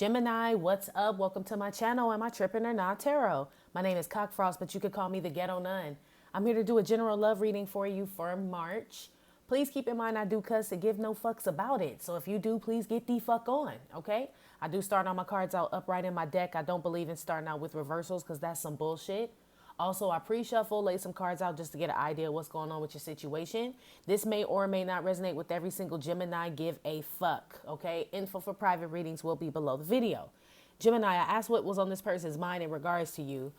Gemini, what's up? Welcome to my channel and my Trippin' or Not Tarot. My name is Cockfrost, but you could call me the Ghetto Nun. I'm here to do a general love reading for you for March. Please keep in mind I do cuss and give no fucks about it. So if you do, please get the fuck on, okay? I do start all my cards out upright in my deck. I don't believe in starting out with reversals because that's some bullshit. Also, I pre-shuffle, lay some cards out just to get an idea of what's going on with your situation. This may or may not resonate with every single Gemini. Give a fuck, okay? Info for private readings will be below the video. Gemini, I asked what was on this person's mind in regards to you.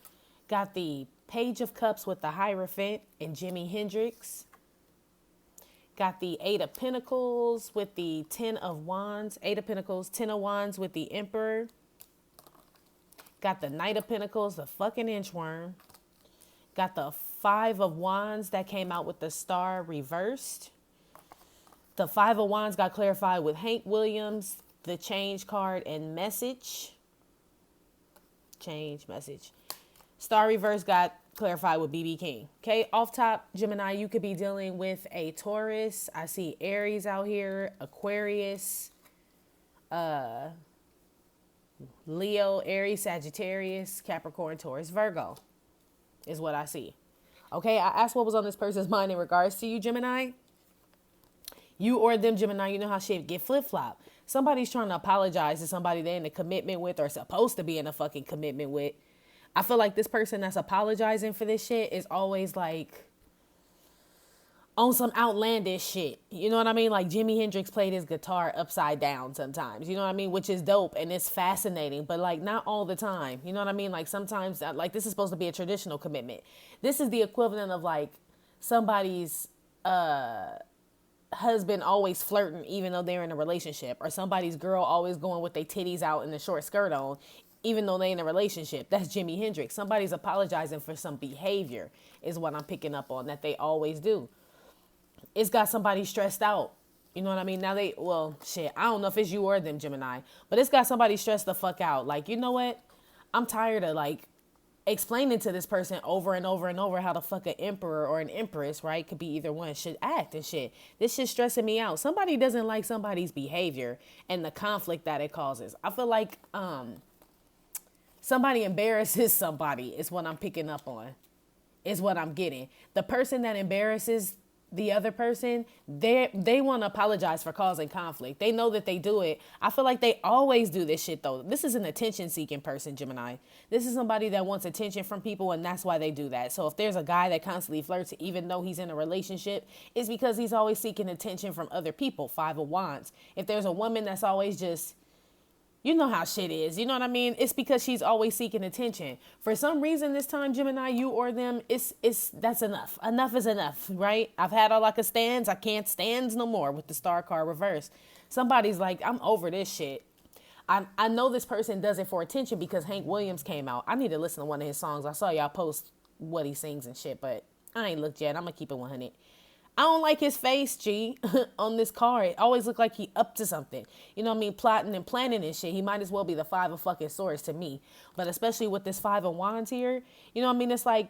Got the Page of Cups with the Hierophant and Jimi Hendrix. Got the Eight of Pentacles with the Ten of Wands. Eight of Pentacles, Ten of Wands with the Emperor. Got the Knight of Pentacles, the fucking inchworm. Got the Five of Wands that came out with the Star reversed. The Five of Wands got clarified with Hank Williams, the Change card, and Message. Change, Message. Star reverse got clarified with BB King. Okay, off top, Gemini, you could be dealing with a Taurus. I see Aries out here, Aquarius, Leo, Aries, Sagittarius, Capricorn, Taurus, Virgo is what I see. Okay, I asked what was on this person's mind in regards to you, Gemini. You or them, Gemini, you know how shit get flip-flop. Somebody's trying to apologize to somebody they're in a commitment with or supposed to be in a fucking commitment with. I feel like this person that's apologizing for this shit is always like on some outlandish shit. You know what I mean? Like Jimi Hendrix played his guitar upside down sometimes, you know what I mean? Which is dope and it's fascinating, but like not all the time. You know what I mean? Like sometimes, like this is supposed to be a traditional commitment. This is the equivalent of like somebody's husband always flirting even though they're in a relationship, or somebody's girl always going with their titties out and the short skirt on even though they in a relationship. That's Jimi Hendrix. Somebody's apologizing for some behavior is what I'm picking up on that they always do. It's got somebody stressed out. You know what I mean? Now shit, I don't know if it's you or them, Gemini, but it's got somebody stressed the fuck out. Like, you know what? I'm tired of like explaining to this person over and over and over how the fuck an emperor or an empress, right? Could be either one, should act and shit. This shit's stressing me out. Somebody doesn't like somebody's behavior and the conflict that it causes. I feel like, somebody embarrasses somebody is what I'm picking up on, is what I'm getting. The person that embarrasses the other person, they want to apologize for causing conflict. They know that they do it. I feel like they always do this shit though. This is an attention-seeking person, Gemini. This is somebody that wants attention from people, and that's why they do that. So if there's a guy that constantly flirts, even though he's in a relationship, it's because he's always seeking attention from other people. Five of Wands. If there's a woman that's always just, you know how shit is. You know what I mean? It's because she's always seeking attention. For some reason this time, Gemini, you or them, that's enough. Enough is enough, right? I've had all I could stands. I can't stands no more with the Star card reversed. Somebody's like, I'm over this shit. I know this person does it for attention because Hank Williams came out. I need to listen to one of his songs. I saw y'all post what he sings and shit, but I ain't looked yet. I'm going to keep it 100. I don't like his face, G, on this card. It always look like he up to something. You know what I mean? Plotting and planning and shit. He might as well be the Five of fucking Swords to me. But especially with this Five of Wands here, you know what I mean? It's like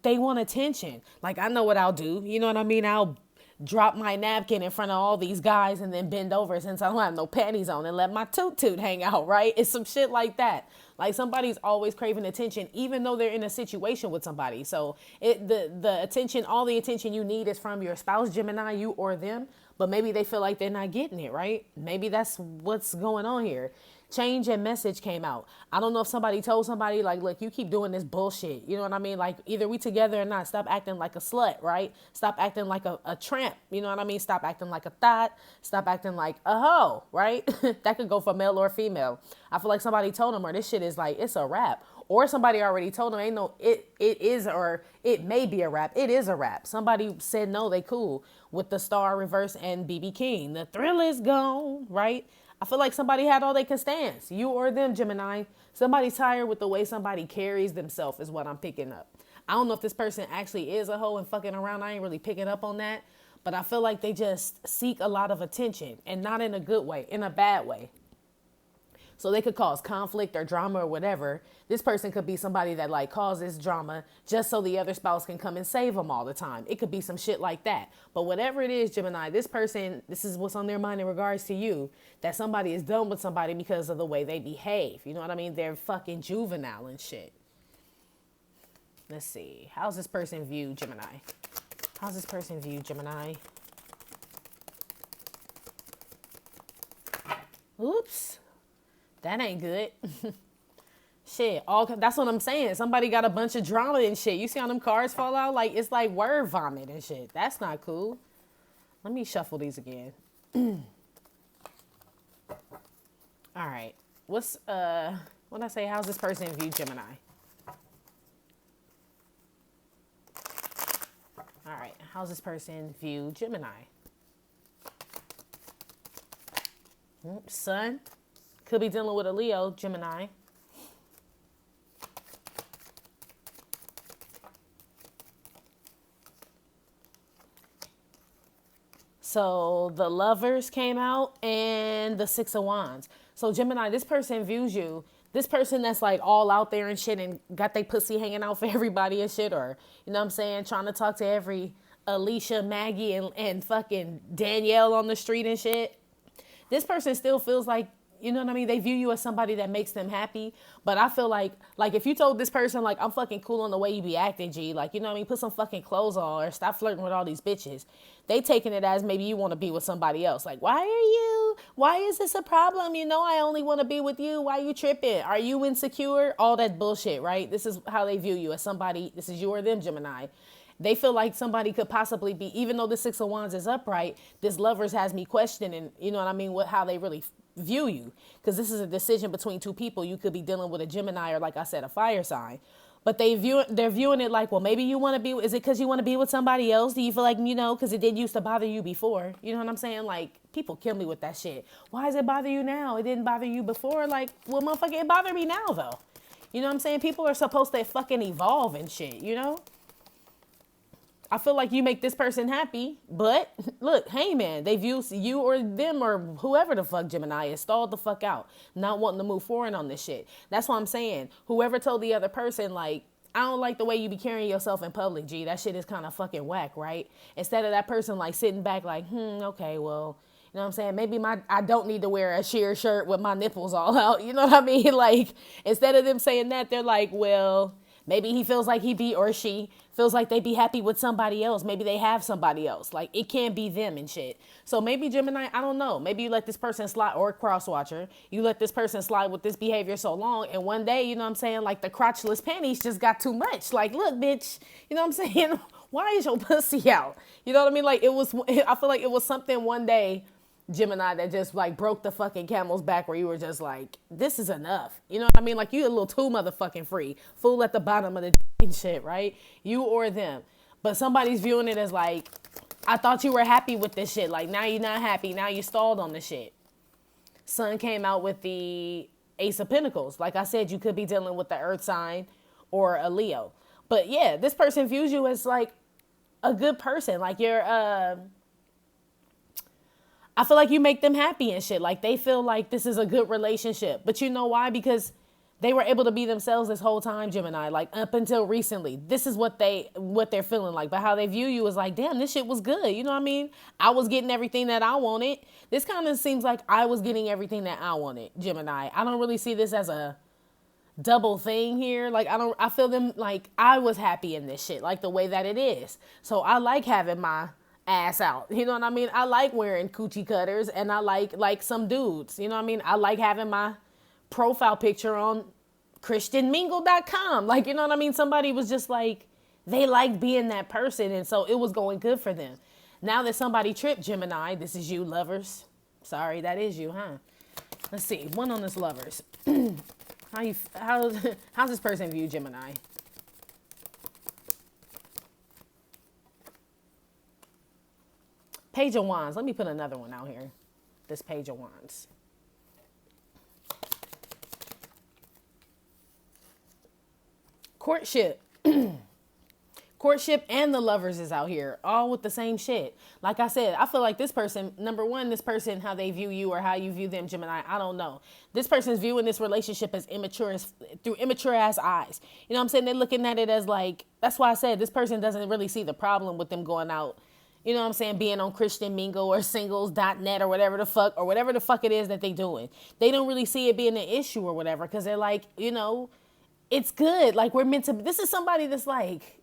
they want attention. Like, I know what I'll do. You know what I mean? I'll drop my napkin in front of all these guys and then bend over since I don't have no panties on and let my toot hang out, right? It's some shit like that. Like somebody's always craving attention, even though they're in a situation with somebody. So the attention, all the attention you need is from your spouse, Gemini, you or them. But maybe they feel like they're not getting it, right? Maybe that's what's going on here. Change and Message came out. I don't know if somebody told somebody like, look, you keep doing this bullshit. You know what I mean? Like either we together or not. Stop acting like a slut, right? Stop acting like a tramp. You know what I mean? Stop acting like a thot. Stop acting like a hoe, right? That could go for male or female. I feel like somebody told them, or this shit is like, it's a wrap. Or somebody already told them, ain't no, it is, or it may be a wrap. It is a wrap. Somebody said, no, they cool with the Star reverse and BB King. The thrill is gone, right? I feel like somebody had all they can stand. You or them, Gemini. Somebody's tired with the way somebody carries themselves is what I'm picking up. I don't know if this person actually is a hoe and fucking around. I ain't really picking up on that. But I feel like they just seek a lot of attention, and not in a good way, in a bad way. So they could cause conflict or drama or whatever. This person could be somebody that like causes drama just so the other spouse can come and save them all the time. It could be some shit like that. But whatever it is, Gemini, this person, this is what's on their mind in regards to you, that somebody is done with somebody because of the way they behave. You know what I mean? They're fucking juvenile and shit. Let's see. How's this person view Gemini? How's this person view Gemini? Oops. That ain't good. Shit. That's what I'm saying. Somebody got a bunch of drama and shit. You see how them cards fall out? Like, it's like word vomit and shit. That's not cool. Let me shuffle these again. All right. What'd I say? How's this person view Gemini? All right. How's this person view Gemini? Sun. Could be dealing with a Leo, Gemini. So the Lovers came out and the Six of Wands. So Gemini, this person views you. This person that's like all out there and shit and got their pussy hanging out for everybody and shit, or, you know what I'm saying, trying to talk to every Alicia, Maggie, and fucking Danielle on the street and shit. This person still feels like, you know what I mean? They view you as somebody that makes them happy. But I feel like if you told this person, like, I'm fucking cool on the way you be acting, G, like, you know what I mean? Put some fucking clothes on or stop flirting with all these bitches. They taking it as maybe you want to be with somebody else. Like, why is this a problem? You know, I only want to be with you. Why you tripping? Are you insecure? All that bullshit, right? This is how they view you as somebody. This is you or them, Gemini. They feel like somebody could possibly be, even though the Six of Wands is upright, this Lovers has me questioning, you know what I mean, how they really view you. Because this is a decision between two people. You could be dealing with a Gemini or, like I said, a fire sign. But they're viewing it like, well, maybe you want to be, is it because you want to be with somebody else? Do you feel like, you know, because it did used to bother you before? You know what I'm saying? Like, people kill me with that shit. Why does it bother you now? It didn't bother you before. Like, well, motherfucker, it bothered me now, though. You know what I'm saying? People are supposed to fucking evolve and shit, you know? I feel like you make this person happy, but look, hey man, they view you or them or whoever the fuck Gemini is stalled the fuck out, not wanting to move forward on this shit. That's what I'm saying. Whoever told the other person, like, I don't like the way you be carrying yourself in public, G. That shit is kind of fucking whack, right? Instead of that person like sitting back like, okay, well, you know what I'm saying? Maybe I don't need to wear a sheer shirt with my nipples all out. You know what I mean? Like, instead of them saying that, they're like, well, maybe he feels like he be, or she feels like they be happy with somebody else. Maybe they have somebody else. Like, it can't be them and shit. So maybe Gemini, I don't know. Maybe you let this person slide, or a cross watcher. You let this person slide with this behavior so long. And one day, you know what I'm saying? Like, the crotchless panties just got too much. Like, look, bitch, you know what I'm saying? Why is your pussy out? You know what I mean? Like, I feel like it was something one day, Gemini, that just like broke the fucking camel's back, where you were just like, this is enough. You know what I mean? Like, you a little too motherfucking free. Fool at the bottom of the shit, right? You or them. But somebody's viewing it as like, I thought you were happy with this shit. Like, now you're not happy. Now you stalled on the shit. Sun came out with the Ace of Pentacles. Like I said, you could be dealing with the Earth sign or a Leo. But yeah, this person views you as like a good person. Like, you're, I feel like you make them happy and shit. Like, they feel like this is a good relationship. But you know why? Because they were able to be themselves this whole time, Gemini. Like, up until recently. This is what they're feeling like. But how they view you is like, damn, this shit was good. You know what I mean? I was getting everything that I wanted. This kind of seems like I was getting everything that I wanted, Gemini. I don't really see this as a double thing here. Like, I feel them like I was happy in this shit. Like, the way that it is. So I like having my ass out. You know what I mean? I like wearing coochie cutters, and I like some dudes. You know what I mean? I like having my profile picture on christianmingle.com. Like, you know what I mean? Somebody was just like, they like being that person, and so it was going good for them. Now that somebody tripped, Gemini, this is you, Lovers. Sorry, that is you, huh? Let's see. One on this Lovers. How's this person view Gemini? Page of Wands. Let me put another one out here. This Page of Wands. Courtship. Courtship and the lovers is out here, all with the same shit. Like I said, I feel like this person, number one, this person, how they view you or how you view them, Gemini, I don't know. This person's viewing this relationship as immature, through immature ass eyes. You know what I'm saying? They're looking at it as like, that's why I said this person doesn't really see the problem with them going out. You know what I'm saying? Being on Christian Mingle or singles.net or whatever the fuck it is that they doing. They don't really see it being an issue or whatever, because they're like, you know, it's good. Like, we're meant to, this is somebody that's like,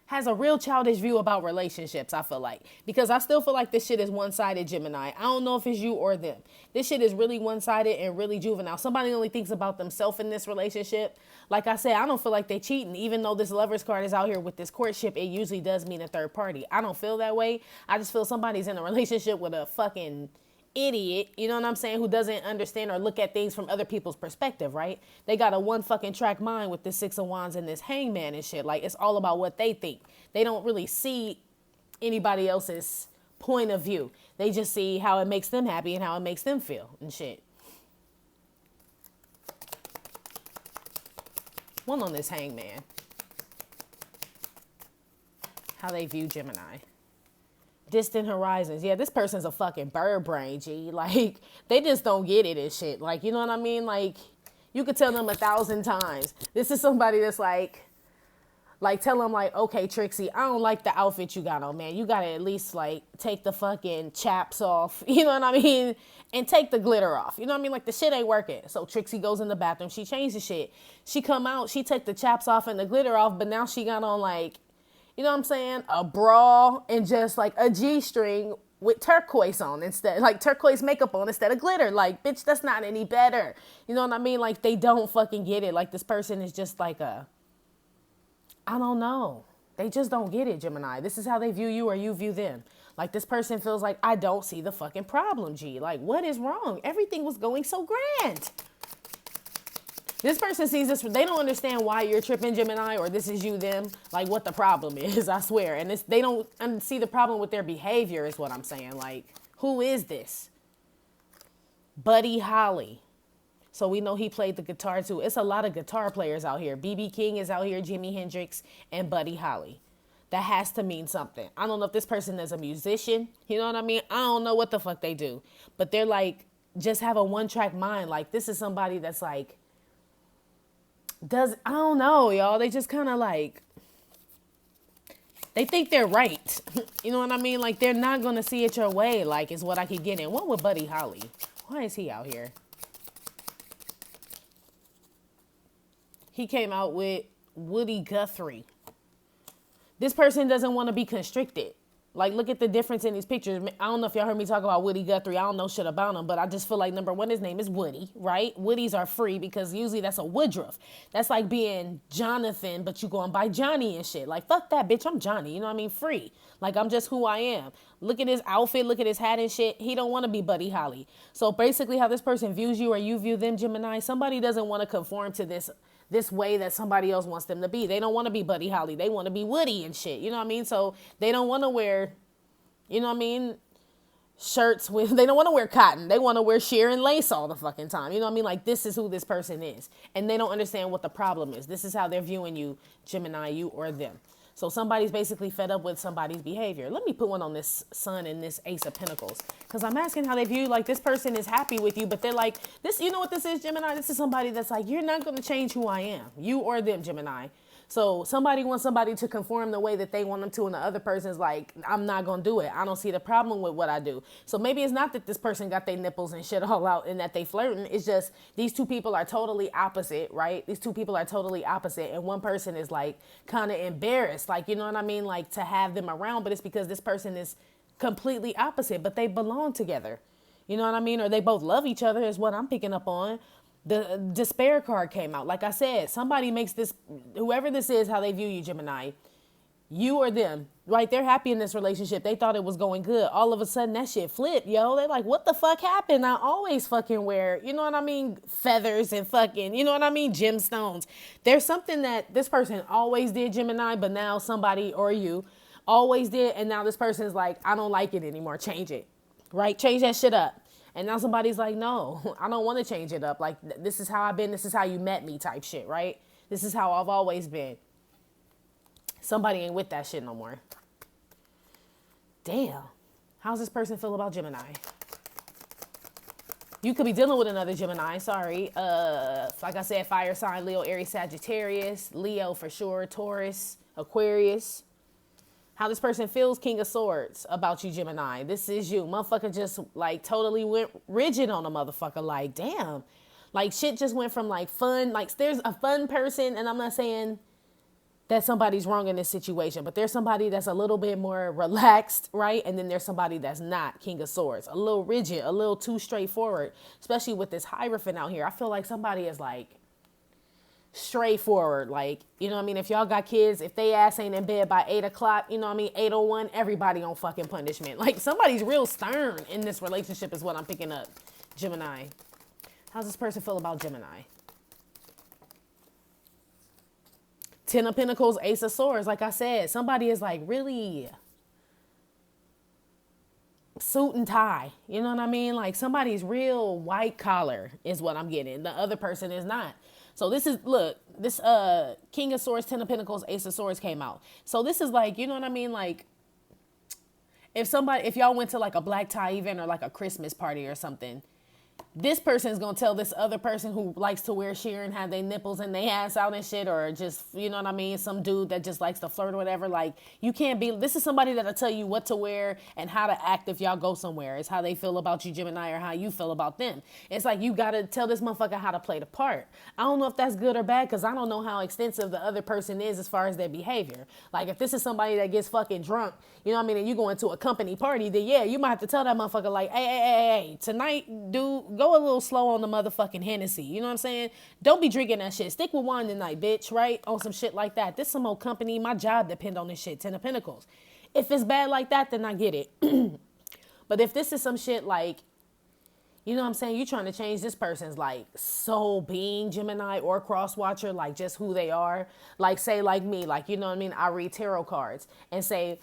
has a real childish view about relationships, I feel like. Because I still feel like this shit is one-sided, Gemini. I don't know if it's you or them. This shit is really one-sided and really juvenile. Somebody only thinks about themselves in this relationship. Like I said, I don't feel like they cheating. Even though this lover's card is out here with this courtship, it usually does mean a third party. I don't feel that way. I just feel somebody's in a relationship with a fucking idiot, you know what I'm saying, who doesn't understand or look at things from other people's perspective, right? They got a one fucking track mind with this Six of Wands and this Hangman and shit. Like, it's all about what they think. They don't really see anybody else's point of view. They just see how it makes them happy and how it makes them feel and shit. One on this Hangman. How they view Gemini. Distant horizons. Yeah, this person's a fucking bird brain, G. Like, they just don't get it and shit. Like, you know what I mean? Like, you could tell them 1,000 times. This is somebody that's like tell them like, okay, Trixie, I don't like the outfit you got on, man. You gotta at least like take the fucking chaps off, you know what I mean? And take the glitter off. You know what I mean? Like, the shit ain't working. So Trixie goes in the bathroom. She changed the shit. She come out. She take the chaps off and the glitter off. But now she got on like, you know what I'm saying, a bra and just like a G-string with turquoise on instead, like turquoise makeup on instead of glitter. Like, bitch, that's not any better. You know what I mean? Like, they don't fucking get it. Like, this person is just like I don't know. They just don't get it, Gemini. This is how they view you or you view them. Like, this person feels like, I don't see the fucking problem, G. Like, what is wrong? Everything was going so grand. This person sees this, they don't understand why you're tripping, Gemini, or this is you, them, like what the problem is, I swear. And this, they don't see the problem with their behavior is what I'm saying. Like, who is this? Buddy Holly. So we know he played the guitar too. It's a lot of guitar players out here. B.B. King is out here, Jimi Hendrix, and Buddy Holly. That has to mean something. I don't know if this person is a musician. You know what I mean? I don't know what the fuck they do. But they're like, just have a one-track mind. Like, this is somebody that's like, I don't know, y'all. They just kind of like, they think they're right. You know what I mean? Like, they're not going to see it your way, like, is what I could get in. What with Buddy Holly? Why is he out here? He came out with Woody Guthrie. This person doesn't want to be constricted. Like, look at the difference in these pictures. I don't know if y'all heard me talk about Woody Guthrie. I don't know shit about him, but I just feel like, number one, his name is Woody, right? Woodies are free because usually that's a Woodruff. That's like being Jonathan, but you going by Johnny and shit. Like, fuck that, bitch. I'm Johnny. You know what I mean? Free. Like, I'm just who I am. Look at his outfit. Look at his hat and shit. He don't want to be Buddy Holly. So basically how this person views you or you view them, Gemini, somebody doesn't want to conform to this way that somebody else wants them to be. They don't want to be Buddy Holly. They want to be Woody and shit. You know what I mean? So they don't want to wear, you know what I mean, shirts with, they don't want to wear cotton. They want to wear sheer and lace all the fucking time. You know what I mean? Like, this is who this person is. And they don't understand what the problem is. This is how they're viewing you, Gemini, you or them. So somebody's basically fed up with somebody's behavior. Let me put one on this Sun and this Ace of Pentacles. Because I'm asking how they view, like, this person is happy with you, but they're like, this, you know what this is, Gemini? This is somebody that's like, you're not going to change who I am. You or them, Gemini. So somebody wants somebody to conform the way that they want them to, and the other person's like, I'm not going to do it. I don't see the problem with what I do. So maybe it's not that this person got their nipples and shit all out and that they flirting. It's just these two people are totally opposite, right? These two people are totally opposite, and one person is like kind of embarrassed, like, you know what I mean? Like, to have them around, but it's because this person is completely opposite, but they belong together. You know what I mean? Or they both love each other is what I'm picking up on. The despair card came out. Like I said, somebody makes this, whoever this is, how they view you, Gemini, you or them, right? They're happy in this relationship. They thought it was going good. All of a sudden, that shit flipped, yo. They're like, what the fuck happened? I always fucking wear, you know what I mean, feathers and fucking, you know what I mean, gemstones. There's something that this person always did, Gemini, but now somebody or you always did, and now this person's like, I don't like it anymore. Change it, right? Change that shit up. And now somebody's like, no, I don't want to change it up. Like, this is how I've been. This is how you met me type shit, right? This is how I've always been. Somebody ain't with that shit no more. Damn. How's this person feel about Gemini? You could be dealing with another Gemini, sorry. Like I said, fire sign, Leo, Aries, Sagittarius, Leo for sure, Taurus, Aquarius. How this person feels, King of Swords, about you, Gemini. This is you. Motherfucker just, like, totally went rigid on a motherfucker. Like, damn. Like, shit just went from, like, fun. Like, there's a fun person, and I'm not saying that somebody's wrong in this situation, but there's somebody that's a little bit more relaxed, right? And then there's somebody that's not, King of Swords. A little rigid, a little too straightforward, especially with this Hierophant out here. I feel like somebody is, like, straightforward. Like, you know what I mean? If y'all got kids, if they ass ain't in bed by 8 o'clock, you know what I mean? 8:01, everybody on fucking punishment. Like, somebody's real stern in this relationship is what I'm picking up, Gemini. How's this person feel about Gemini? Ten of Pentacles, Ace of Swords. Like I said, somebody is like really suit and tie. You know what I mean? Like somebody's real white collar is what I'm getting. The other person is not. So this is, look, this King of Swords, Ten of Pentacles, Ace of Swords came out. So this is like, you know what I mean? Like if y'all went to like a black tie event or like a Christmas party or something, this person is going to tell this other person who likes to wear sheer and have their nipples and their ass out and shit, or just, you know what I mean, some dude that just likes to flirt or whatever. Like, you can't be, this is somebody that'll tell you what to wear and how to act if y'all go somewhere. It's how they feel about you, Gemini, or how you feel about them. It's like you got to tell this motherfucker how to play the part. I don't know if that's good or bad because I don't know how extensive the other person is as far as their behavior. Like, if this is somebody that gets fucking drunk, you know what I mean, and you go into a company party, then yeah, you might have to tell that motherfucker like, hey, tonight, dude, go a little slow on the motherfucking Hennessy. You know what I'm saying? Don't be drinking that shit. Stick with wine tonight, bitch, right? On some shit like that. This some old company. My job depend on this shit. Ten of Pentacles. If it's bad like that, then I get it. But if this is some shit like, you know what I'm saying? You trying to change this person's like soul being, Gemini or cross watcher, like just who they are. Like say like me, like, you know what I mean? I read tarot cards and say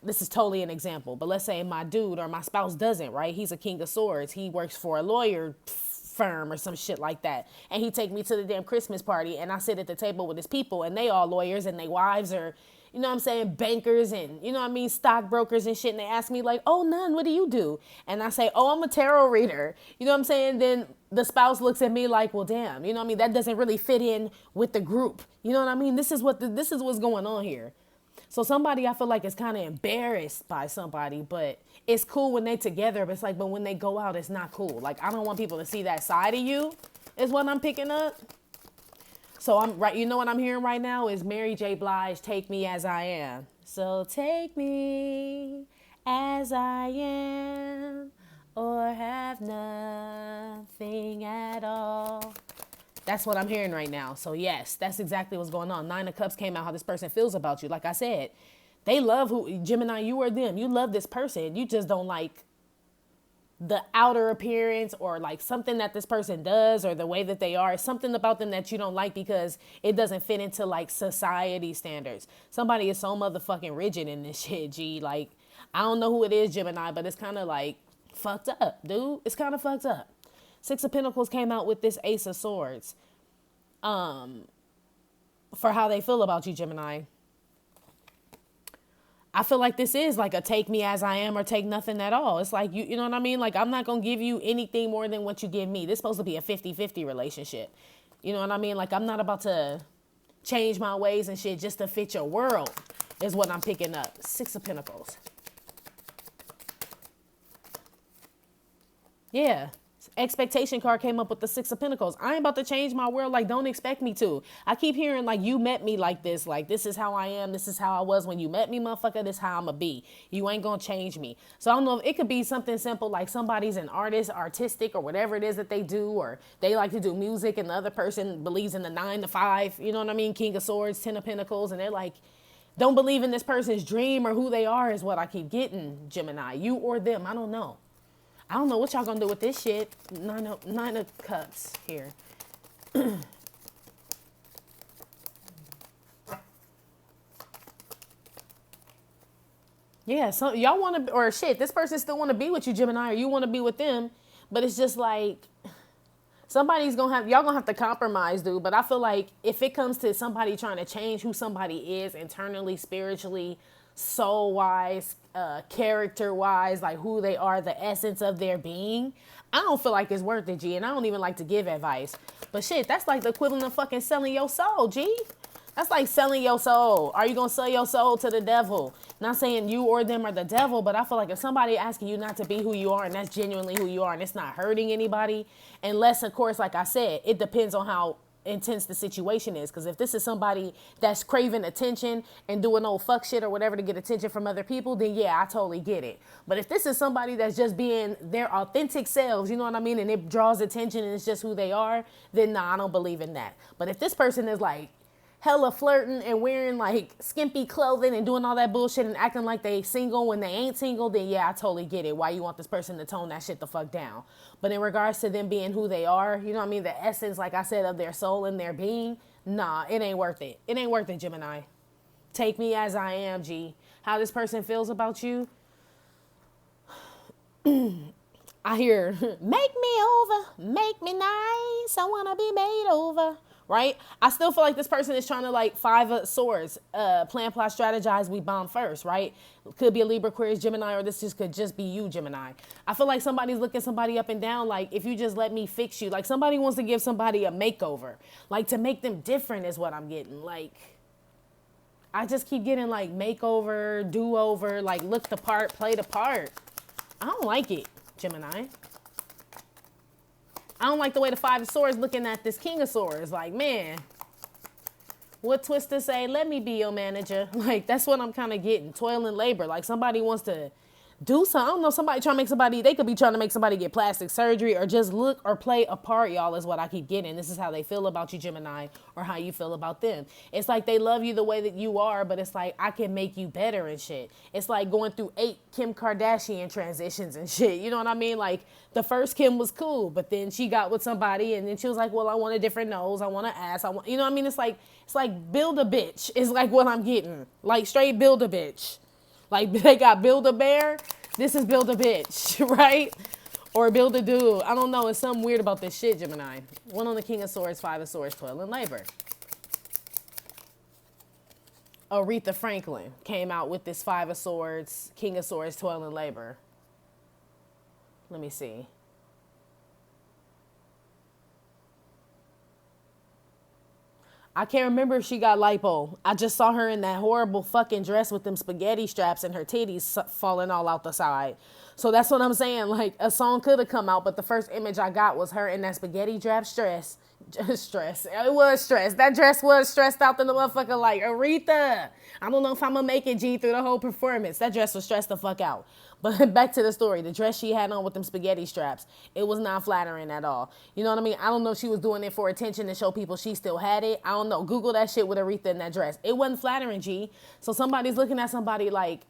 this is totally an example, but let's say my dude or my spouse doesn't, right? He's a King of Swords. He works for a lawyer firm or some shit like that. And he take me to the damn Christmas party and I sit at the table with his people and they all lawyers and they wives are, you know what I'm saying, bankers and, you know what I mean, stockbrokers and shit. And they ask me like, oh, Nun, what do you do? And I say, oh, I'm a tarot reader. You know what I'm saying? Then the spouse looks at me like, well, damn, you know what I mean? That doesn't really fit in with the group. You know what I mean? This is what's going on here. So somebody I feel like is kind of embarrassed by somebody, but it's cool when they together. But it's like, but when they go out, it's not cool. Like, I don't want people to see that side of you is what I'm picking up. So I'm right. You know what I'm hearing right now is Mary J. Blige, Take Me As I Am. So take me as I am or have nothing at all. That's what I'm hearing right now. So yes, that's exactly what's going on. Nine of Cups came out, how this person feels about you. Like I said, they love Gemini, you or them. You love this person. You just don't like the outer appearance or like something that this person does or the way that they are. Something about them that you don't like because it doesn't fit into like society standards. Somebody is so motherfucking rigid in this shit, G. Like, I don't know who it is, Gemini, but it's kind of like fucked up, dude. It's kind of fucked up. Six of Pentacles came out with this Ace of Swords. For how they feel about you, Gemini. I feel like this is like a take me as I am or take nothing at all. It's like, you know what I mean? Like, I'm not going to give you anything more than what you give me. This is supposed to be a 50-50 relationship. You know what I mean? Like, I'm not about to change my ways and shit just to fit your world is what I'm picking up. Six of Pentacles. Yeah. Expectation card came up with the Six of Pentacles. I ain't about to change my world. Like, don't expect me to. I keep hearing like, you met me like this. Like, this is how I am. This is how I was when you met me, motherfucker. This is how I'm gonna be. You ain't gonna change me. So I don't know if it could be something simple like somebody's an artist, artistic, or whatever it is that they do, or they like to do music and the other person believes in the 9 to 5. You know what I mean? King of Swords, 10 of Pentacles. And they're like, don't believe in this person's dream or who they are is what I keep getting, Gemini. You or them. I don't know. I don't know what y'all gonna do with this shit. Nine of Cups here. Yeah, so y'all want to, or shit, this person still want to be with you, Gemini, or you want to be with them, but it's just like, Y'all gonna have to compromise, dude. But I feel like if it comes to somebody trying to change who somebody is internally, spiritually, soul wise, character wise, like who they are, the essence of their being, I don't feel like it's worth it, G. And I don't even like to give advice. But shit, that's like the equivalent of fucking selling your soul, G. That's like selling your soul. Are you going to sell your soul to the devil? Not saying you or them are the devil, but I feel like if somebody asking you not to be who you are and that's genuinely who you are and it's not hurting anybody, unless, of course, like I said, it depends on how intense the situation is. Because if this is somebody that's craving attention and doing old fuck shit or whatever to get attention from other people, then yeah, I totally get it. But if this is somebody that's just being their authentic selves, you know what I mean, and it draws attention and it's just who they are, then nah, I don't believe in that. But if this person is like hella flirting and wearing like skimpy clothing and doing all that bullshit and acting like they single when they ain't single, then yeah, I totally get it. Why you want this person to tone that shit the fuck down. But in regards to them being who they are, you know what I mean, the essence, like I said, of their soul and their being, nah, it ain't worth it. It ain't worth it, Gemini. Take me as I am, G. How this person feels about you, I hear, make me over, make me nice, I wanna be made over. Right? I still feel like this person is trying to like 5 of swords, plan, plot, strategize, we bomb first, right? Could be a Libra, Aquarius, Gemini, or this just could just be you, Gemini. I feel like somebody's looking somebody up and down, like if you just let me fix you. Like somebody wants to give somebody a makeover. Like to make them different is what I'm getting. Like I just keep getting like makeover, do-over, like look the part, play the part. I don't like it, Gemini. I don't like the way the 5 of swords looking at this King of Swords. Like, man, what Twister say? Let me be your manager. Like, that's what I'm kind of getting. Toil and labor. Like, somebody wants to do something. I don't know, somebody trying to make somebody, they could be trying to make somebody get plastic surgery or just look or play a part, y'all, is what I keep getting. This is how they feel about you, Gemini, or how you feel about them. It's like they love you the way that you are, but it's like, I can make you better and shit. It's like going through 8 Kim Kardashian transitions and shit. You know what I mean? Like, the first Kim was cool, but then she got with somebody and then she was like, well, I want a different nose. I want an ass. I want, you know what I mean? It's like build a bitch is like what I'm getting. Like straight build a bitch. Like they got build a bear. This is build a bitch, right? Or build a dude. I don't know. It's something weird about this shit, Gemini. 1 on the King of Swords, 5 of Swords, toil and labor. Aretha Franklin came out with this 5 of Swords, King of Swords, toil and labor. Let me see. I can't remember if she got lipo. I just saw her in that horrible fucking dress with them spaghetti straps and her titties falling all out the side. So that's what I'm saying. Like, a song could have come out, but the first image I got was her in that spaghetti strap stress. Stress. It was stress. That dress was stressed out in the motherfucker like, Aretha, I don't know if I'm going to make it, G, through the whole performance. That dress was stressed the fuck out. But back to the story. The dress she had on with them spaghetti straps, it was not flattering at all. You know what I mean? I don't know if she was doing it for attention to show people she still had it. I don't know. Google that shit with Aretha in that dress. It wasn't flattering, G. So somebody's looking at somebody like,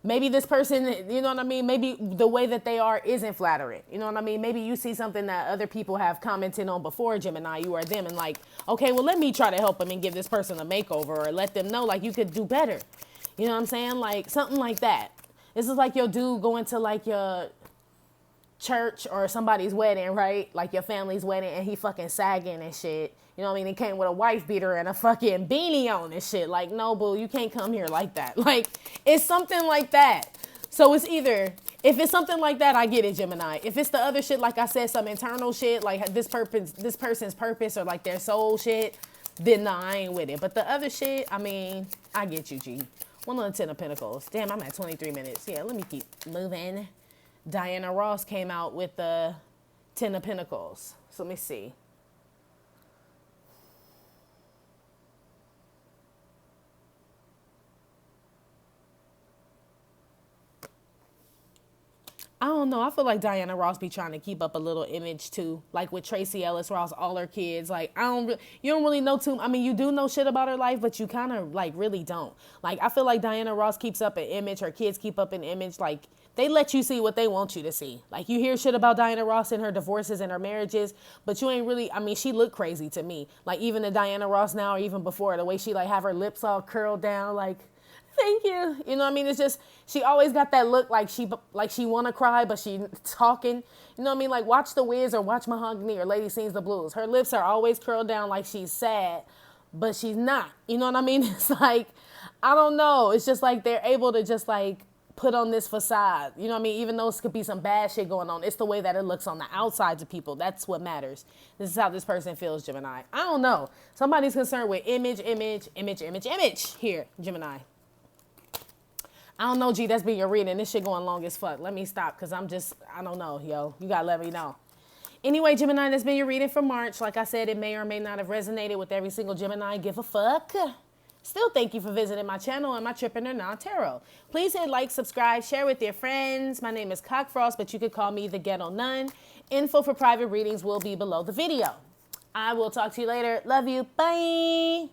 maybe this person, you know what I mean? Maybe the way that they are isn't flattering. You know what I mean? Maybe you see something that other people have commented on before, Gemini, you or them, and like, okay, well, let me try to help them and give this person a makeover or let them know, like, you could do better. You know what I'm saying? Like, something like that. This is like your dude going to, like, your church or somebody's wedding, right? Like, your family's wedding, and he fucking sagging and shit. You know what I mean? He came with a wife beater and a fucking beanie on and shit. Like, no, boo, you can't come here like that. Like, it's something like that. So it's either, if it's something like that, I get it, Gemini. If it's the other shit, like I said, some internal shit, like this person's purpose or like their soul shit, then nah, I ain't with it. But the other shit, I mean, I get you, G. 1 on the 10 of Pentacles. Damn, I'm at 23 minutes. Yeah, let me keep moving. Diana Ross came out with the 10 of Pentacles. So let me see. I don't know. I feel like Diana Ross be trying to keep up a little image too. Like with Tracy Ellis Ross, all her kids. Like, you don't really know too. I mean, you do know shit about her life, but you kind of like really don't. Like, I feel like Diana Ross keeps up an image. Her kids keep up an image. Like, they let you see what they want you to see. Like, you hear shit about Diana Ross and her divorces and her marriages, but you ain't really, I mean, she looked crazy to me. Like, even the Diana Ross now or even before, the way she like have her lips all curled down, like, Thank you. You know what I mean? It's just, she always got that look like she want to cry, but she talking. You know what I mean? Like, watch The Wiz or watch Mahogany or Lady Sings the Blues. Her lips are always curled down like she's sad, but she's not. You know what I mean? It's like, I don't know. It's just like they're able to just like put on this facade. You know what I mean? Even though it could be some bad shit going on, it's the way that it looks on the outside to people. That's what matters. This is how this person feels, Gemini. I don't know. Somebody's concerned with image here, Gemini. I don't know, G, that's been your reading. This shit going long as fuck. Let me stop, because I don't know, yo. You got to let me know. Anyway, Gemini, that's been your reading for March. Like I said, it may or may not have resonated with every single Gemini. Give a fuck. Still, thank you for visiting my channel and my Trippin' or Not Tarot. Please hit like, subscribe, share with your friends. My name is Cockfrost, but you could call me the Ghetto Nun. Info for private readings will be below the video. I will talk to you later. Love you. Bye.